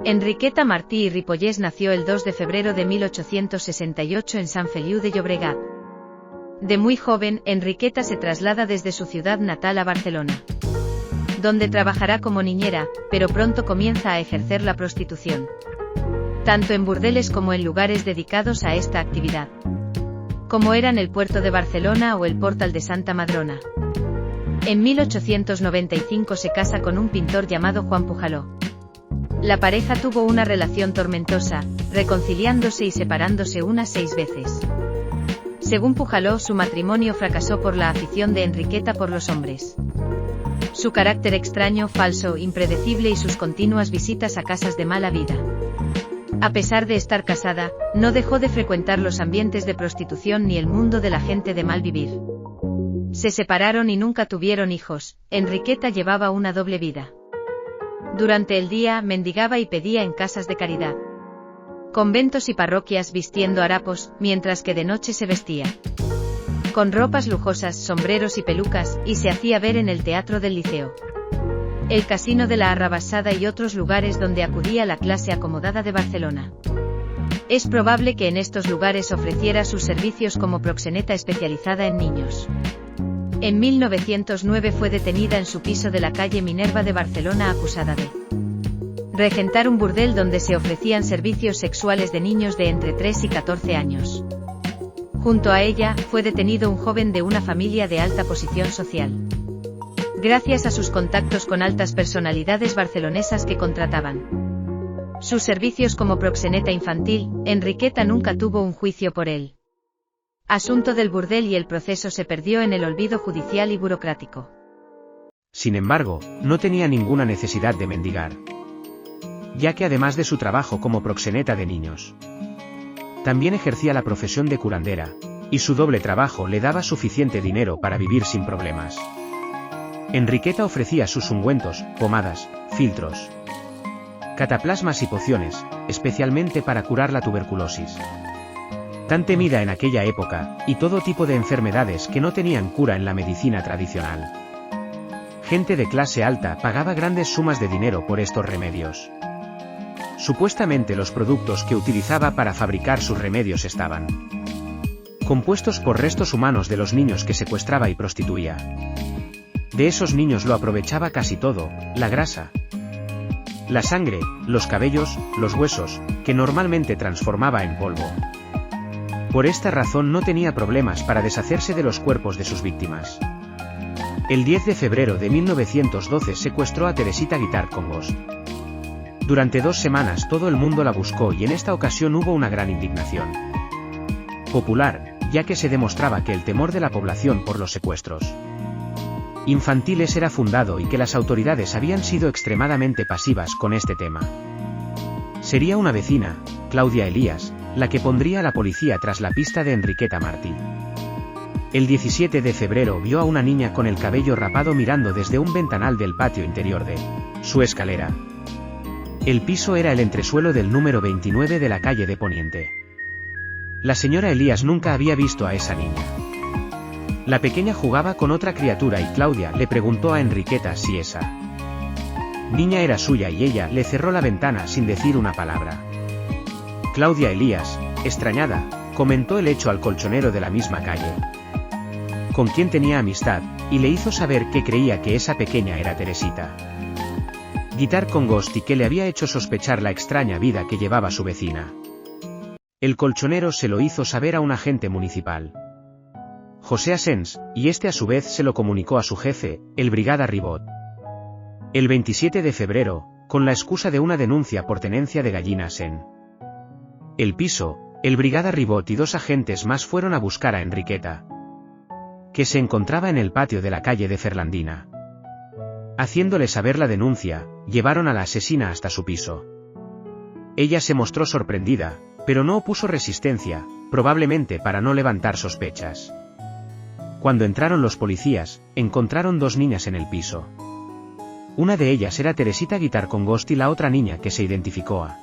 Enriqueta Martí i Ripollès nació el 2 de febrero de 1868 en Sant Feliu de Llobregat. De muy joven, Enriqueta se traslada desde su ciudad natal a Barcelona, donde trabajará como niñera, pero pronto comienza a ejercer la prostitución, tanto en burdeles como en lugares dedicados a esta actividad, como eran el Puerto de Barcelona o el Portal de Santa Madrona. En 1895 se casa con un pintor llamado Juan Pujaló. La pareja tuvo una relación tormentosa, reconciliándose y separándose unas 6 veces. Según Pujaló, su matrimonio fracasó por la afición de Enriqueta por los hombres, su carácter extraño, falso, impredecible y sus continuas visitas a casas de mala vida. A pesar de estar casada, no dejó de frecuentar los ambientes de prostitución ni el mundo de la gente de mal vivir. Se separaron y nunca tuvieron hijos. Enriqueta llevaba una doble vida. Durante el día mendigaba y pedía en casas de caridad, conventos y parroquias vistiendo harapos, mientras que de noche se vestía con ropas lujosas, sombreros y pelucas, y se hacía ver en el Teatro del Liceo, el Casino de la Arrabassada y otros lugares donde acudía la clase acomodada de Barcelona. Es probable que en estos lugares ofreciera sus servicios como proxeneta especializada en niños. En 1909 fue detenida en su piso de la calle Minerva de Barcelona acusada de regentar un burdel donde se ofrecían servicios sexuales de niños de entre 3 y 14 años. Junto a ella, fue detenido un joven de una familia de alta posición social. Gracias a sus contactos con altas personalidades barcelonesas que contrataban sus servicios como proxeneta infantil, Enriqueta nunca tuvo un juicio por el asunto del burdel y el proceso se perdió en el olvido judicial y burocrático. Sin embargo, no tenía ninguna necesidad de mendigar, ya que además de su trabajo como proxeneta de niños, también ejercía la profesión de curandera, y su doble trabajo le daba suficiente dinero para vivir sin problemas. Enriqueta ofrecía sus ungüentos, pomadas, filtros, cataplasmas y pociones, especialmente para curar la tuberculosis, tan temida en aquella época, y todo tipo de enfermedades que no tenían cura en la medicina tradicional. Gente de clase alta pagaba grandes sumas de dinero por estos remedios. Supuestamente los productos que utilizaba para fabricar sus remedios estaban compuestos por restos humanos de los niños que secuestraba y prostituía. De esos niños lo aprovechaba casi todo: la grasa, la sangre, los cabellos, los huesos, que normalmente transformaba en polvo. Por esta razón no tenía problemas para deshacerse de los cuerpos de sus víctimas. El 10 de febrero de 1912 secuestró a Teresita Guitart Congost. Durante 2 semanas todo el mundo la buscó y en esta ocasión hubo una gran indignación popular, ya que se demostraba que el temor de la población por los secuestros infantiles era fundado y que las autoridades habían sido extremadamente pasivas con este tema. Sería una vecina, Claudia Elías, la que pondría a la policía tras la pista de Enriqueta Martí. El 17 de febrero vio a una niña con el cabello rapado mirando desde un ventanal del patio interior de su escalera. El piso era el entresuelo del número 29 de la calle de Poniente. La señora Elías nunca había visto a esa niña. La pequeña jugaba con otra criatura y Claudia le preguntó a Enriqueta si esa niña era suya y ella le cerró la ventana sin decir una palabra. Claudia Elías, extrañada, comentó el hecho al colchonero de la misma calle, con quien tenía amistad, y le hizo saber que creía que esa pequeña era Teresita Guitart Congost y que le había hecho sospechar la extraña vida que llevaba su vecina. El colchonero se lo hizo saber a un agente municipal, José Asens, y este a su vez se lo comunicó a su jefe, el brigada Ribot. El 27 de febrero, con la excusa de una denuncia por tenencia de gallinas en el piso, el brigada Ribot y 2 agentes más fueron a buscar a Enriqueta, que se encontraba en el patio de la calle de Ferlandina. Haciéndole saber la denuncia, llevaron a la asesina hasta su piso. Ella se mostró sorprendida, pero no opuso resistencia, probablemente para no levantar sospechas. Cuando entraron los policías, encontraron 2 niñas en el piso. Una de ellas era Teresita Guitart Congost y la otra niña que se identificó a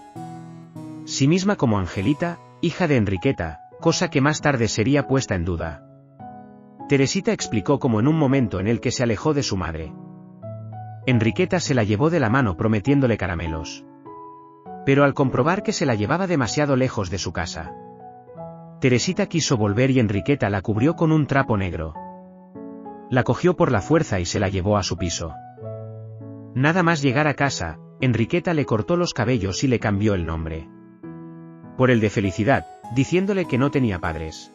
sí misma como Angelita, hija de Enriqueta, cosa que más tarde sería puesta en duda. Teresita explicó cómo en un momento en el que se alejó de su madre, Enriqueta se la llevó de la mano prometiéndole caramelos. pero al comprobar que se la llevaba demasiado lejos de su casa, Teresita quiso volver y Enriqueta la cubrió con un trapo negro. La cogió por la fuerza y se la llevó a su piso. Nada más llegar a casa, Enriqueta le cortó los cabellos y le cambió el nombre por el de Felicidad, diciéndole que no tenía padres,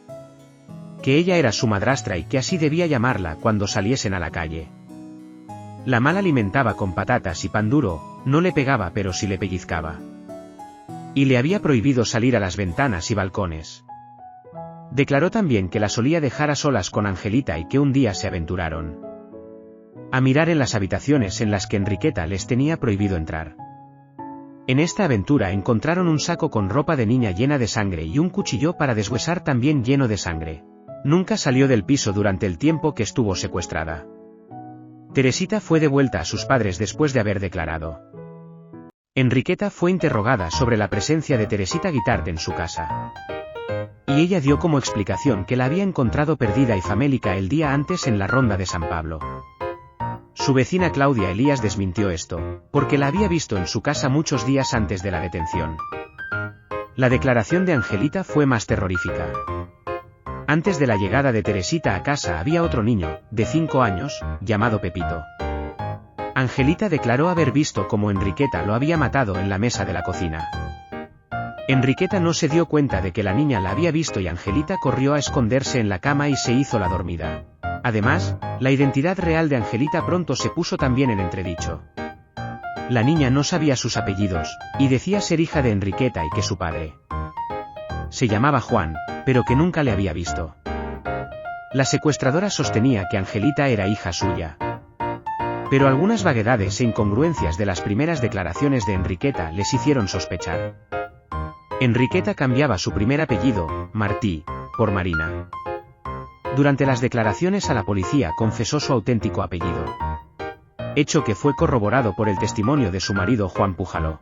que ella era su madrastra y que así debía llamarla cuando saliesen a la calle. La mal alimentaba con patatas y pan duro, no le pegaba pero sí le pellizcaba. Y le había prohibido salir a las ventanas y balcones. Declaró también que la solía dejar a solas con Angelita y que un día se aventuraron a mirar en las habitaciones en las que Enriqueta les tenía prohibido entrar. En esta aventura encontraron un saco con ropa de niña llena de sangre y un cuchillo para deshuesar también lleno de sangre. Nunca salió del piso durante el tiempo que estuvo secuestrada. Teresita fue devuelta a sus padres después de haber declarado. Enriqueta fue interrogada sobre la presencia de Teresita Guitart en su casa. Y ella dio como explicación que la había encontrado perdida y famélica el día antes en la ronda de San Pablo. Su vecina Claudia Elías desmintió esto, porque la había visto en su casa muchos días antes de la detención. La declaración de Angelita fue más terrorífica. Antes de la llegada de Teresita a casa había otro niño, de 5 años, llamado Pepito. Angelita declaró haber visto cómo Enriqueta lo había matado en la mesa de la cocina. Enriqueta no se dio cuenta de que la niña la había visto y Angelita corrió a esconderse en la cama y se hizo la dormida. Además, la identidad real de Angelita pronto se puso también en entredicho. La niña no sabía sus apellidos, y decía ser hija de Enriqueta y que su padre se llamaba Juan, pero que nunca le había visto. La secuestradora sostenía que Angelita era hija suya. Pero algunas vaguedades e incongruencias de las primeras declaraciones de Enriqueta les hicieron sospechar. Enriqueta cambiaba su primer apellido, Martí, por Marina. Durante las declaraciones a la policía confesó su auténtico apellido, hecho que fue corroborado por el testimonio de su marido Juan Pújalo.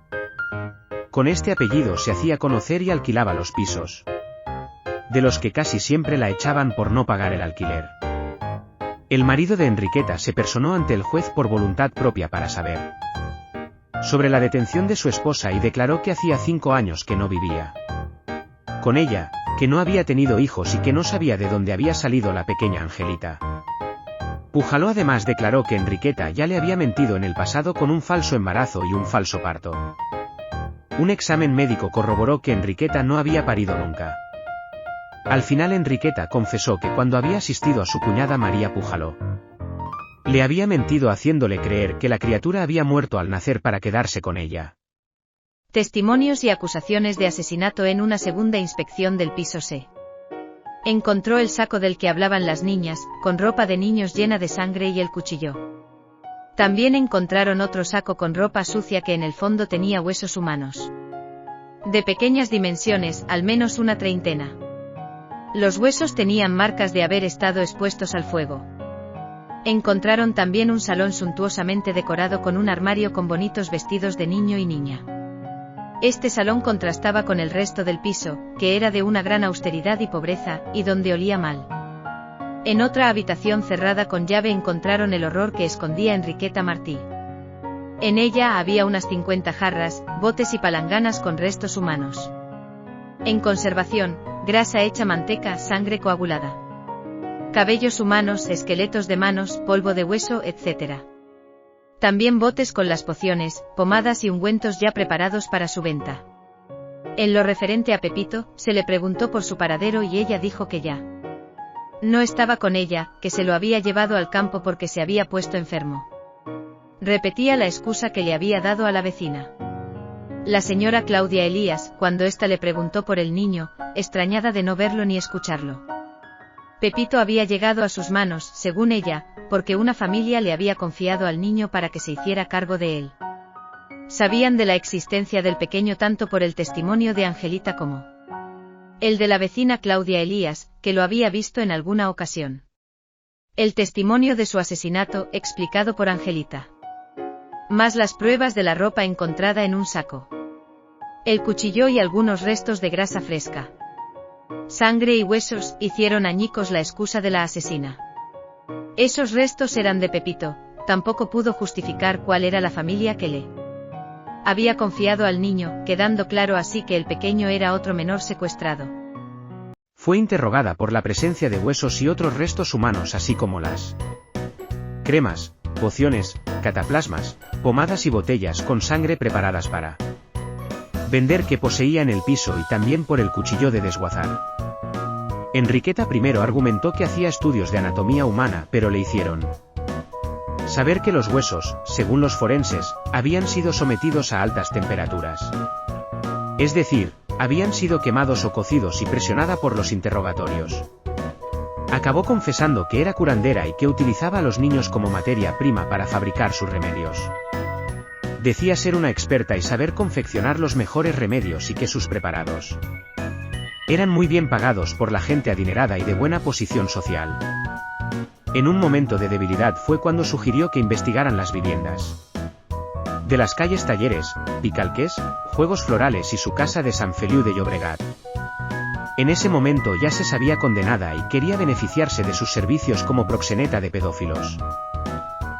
Con este apellido se hacía conocer y alquilaba los pisos, de los que casi siempre la echaban por no pagar el alquiler. El marido de Enriqueta se personó ante el juez por voluntad propia para saber sobre la detención de su esposa y declaró que hacía 5 años que no vivía con ella, que no había tenido hijos y que no sabía de dónde había salido la pequeña Angelita. Pújalo además declaró que Enriqueta ya le había mentido en el pasado con un falso embarazo y un falso parto. Un examen médico corroboró que Enriqueta no había parido nunca. Al final Enriqueta confesó que cuando había asistido a su cuñada María Pújalo, le había mentido haciéndole creer que la criatura había muerto al nacer para quedarse con ella. Testimonios y acusaciones de asesinato. En una segunda inspección del piso se encontró el saco del que hablaban las niñas, con ropa de niños llena de sangre y el cuchillo. También encontraron otro saco con ropa sucia que en el fondo tenía huesos humanos. De pequeñas dimensiones, al menos una treintena. Los huesos tenían marcas de haber estado expuestos al fuego. Encontraron también un salón suntuosamente decorado con un armario con bonitos vestidos de niño y niña. Este salón contrastaba con el resto del piso, que era de una gran austeridad y pobreza, y donde olía mal. En otra habitación cerrada con llave encontraron el horror que escondía Enriqueta Martí. En ella había unas 50 jarras, botes y palanganas con restos humanos. En conservación, grasa hecha manteca, sangre coagulada. Cabellos humanos, esqueletos de manos, polvo de hueso, etc. También botes con las pociones, pomadas y ungüentos ya preparados para su venta. En lo referente a Pepito, se le preguntó por su paradero y ella dijo que ya no estaba con ella, que se lo había llevado al campo porque se había puesto enfermo. Repetía la excusa que le había dado a la vecina. La señora Claudia Elías, cuando ésta le preguntó por el niño, extrañada de no verlo ni escucharlo. Pepito había llegado a sus manos, según ella, porque una familia le había confiado al niño para que se hiciera cargo de él. Sabían de la existencia del pequeño tanto por el testimonio de Angelita como el de la vecina Claudia Elías, que lo había visto en alguna ocasión. El testimonio de su asesinato, explicado por Angelita. Más las pruebas de la ropa encontrada en un saco. El cuchillo y algunos restos de grasa fresca. Sangre y huesos hicieron añicos la excusa de la asesina. Esos restos eran de Pepito, tampoco pudo justificar cuál era la familia que le había confiado al niño, quedando claro así que el pequeño era otro menor secuestrado. Fue interrogada por la presencia de huesos y otros restos humanos, así como las cremas, pociones, cataplasmas, pomadas y botellas con sangre preparadas para vender que poseía en el piso, y también por el cuchillo de desguazar. Enriqueta I argumentó que hacía estudios de anatomía humana, pero le hicieron saber que los huesos, según los forenses, habían sido sometidos a altas temperaturas. Es decir, habían sido quemados o cocidos, y presionada por los interrogatorios, acabó confesando que era curandera y que utilizaba a los niños como materia prima para fabricar sus remedios. Decía ser una experta y saber confeccionar los mejores remedios, y que sus preparados eran muy bien pagados por la gente adinerada y de buena posición social. En un momento de debilidad fue cuando sugirió que investigaran las viviendas de las calles Talleres, Picalqués, Juegos Florales y su casa de Sant Feliu de Llobregat. En ese momento ya se sabía condenada y quería beneficiarse de sus servicios como proxeneta de pedófilos.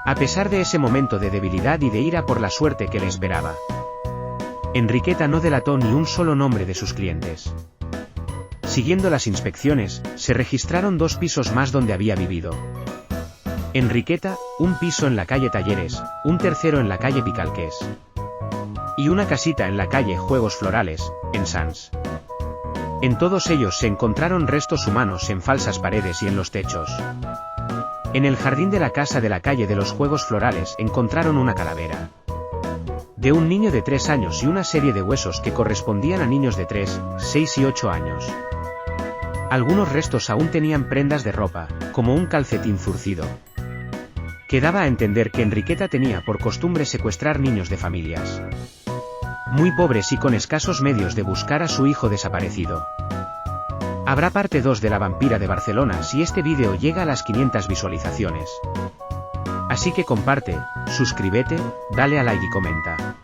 A pesar de ese momento de debilidad y de ira por la suerte que le esperaba, Enriqueta no delató ni un solo nombre de sus clientes. Siguiendo las inspecciones, se registraron 2 pisos más donde había vivido Enriqueta, un piso en la calle Talleres, un tercero en la calle Picalqués y una casita en la calle Juegos Florales, en Sants. En todos ellos se encontraron restos humanos en falsas paredes y en los techos. En el jardín de la casa de la calle de los Juegos Florales encontraron una calavera de un niño de 3 años y una serie de huesos que correspondían a niños de 3, 6 y 8 años. Algunos restos aún tenían prendas de ropa, como un calcetín zurcido, que daba a entender que Enriqueta tenía por costumbre secuestrar niños de familias muy pobres y con escasos medios de buscar a su hijo desaparecido. Habrá parte 2 de La vampira de Barcelona si este vídeo llega a las 500 visualizaciones. Así que comparte, suscríbete, dale a like y comenta.